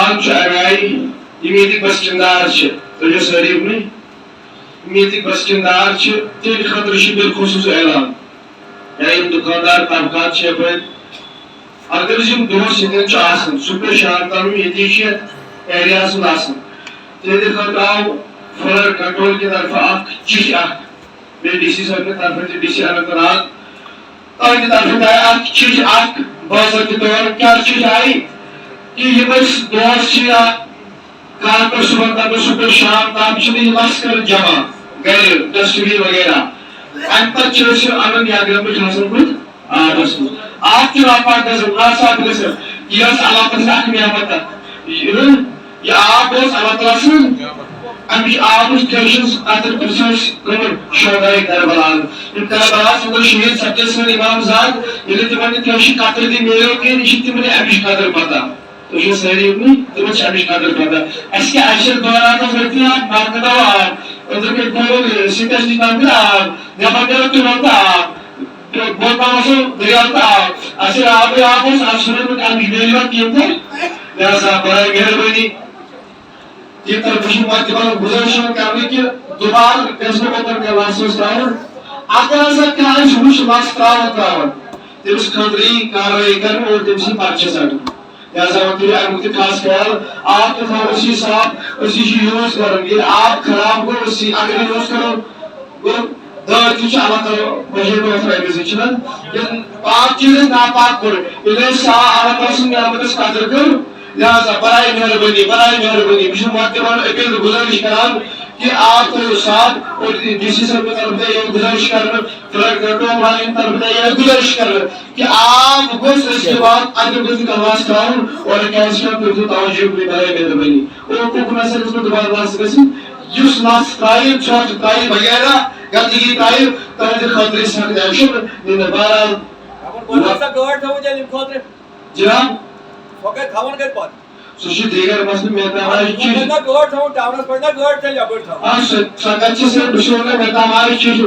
आज इमीडिएट बस्तिंदार तो सारी इमीडिएट बस्तिंदार तेल खतर बिलखुसूस ऐलान या दुकानदार तबकात अगर दोस ये सुबह शाम तम ये एरिया तेल खत आव फ्लड कंट्रोल की तरफ चिश मे डी सी साहब की तरफ डी सी अनंतनाग तक तरफ आया चिश बाज़ाब्ते तौर क्या चिश आई कि दोस कान पर सुबह शाम तम लश्कर जमा घर डस्टबिन वगैरह अम पे अन अगर आबस आप नापाक नासाफ यह अल्लाह ताला नियामत यह आब अल्लाह ताला अमिश आब शोदाई करबला शहीद सपदे सन इमाम जाद तिमन कतर दी मिलो कह तिमन अमिश कदर पता तो सारी तिमन अमिश कदर पता दौरान नाकदा आब अंदर के सिंटेक्स नाम आब नबर तुरंत आब दरिया आब आब अमिश मिलो लिहाजा बड़ा मेहरबानी ये तरफ गुजारिश करने की दोबारा फेसबुक पर महसूस अगर लस त्रावन तमिस खतर कार्रवाई कर और तमिस पर्चे सट लिहाजा अमुक खास ख्याल आप तो साफ यूज कर आप खराब गो अगर यूज करो दर पाक चीज नापाक कर नियामत कदर कर लिहाजा बराए मेहरबानी अपील गुजारिश करान कि आप तो साथ और डीसी साहब की तरफ से गुजारिश कर फ्लड कंट्रोल वाले तरफ से गुजारिश कर कि आप इसके बाद अगर कुछ आवाज कराऊं और कैंसर पर तवज्जो भी बराए मेहरबानी और को मैसेज इसमें दोबारा वास कसी युस नास ताई छोट ताई वगैरह गंदगी ताई तहत खतरे से एक्शन ने बारा कौन सा गवर्नमेंट हो जाए खतरे जनाब फकत खावन कर पात सुशी देगर मसले में हमारी चीज ना गवर्नमेंट हो टाउन पर ना गवर्नमेंट चल जा बैठा हां संगत से दुश्मन में मैं हमारी चीज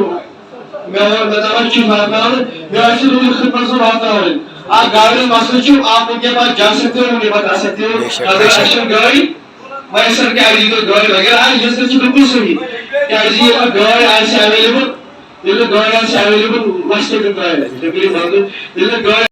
मैं और बतावा चीज मारना मैं ऐसे लोग खिदमत से बात कर रहा आ गाड़ी मसले जो आप उनके पास जा सकते हो उन्हें बता सकते हो अगर एक्शन गाड़ी मैं सर क्या आई तो गाड़ी वगैरह ये सच बिल्कुल सही क्या ये गाड़ी ऐसे अवेलेबल ये गाड़ी ऐसे अवेलेबल मस्त करता है जबकि बात ये गाड़ी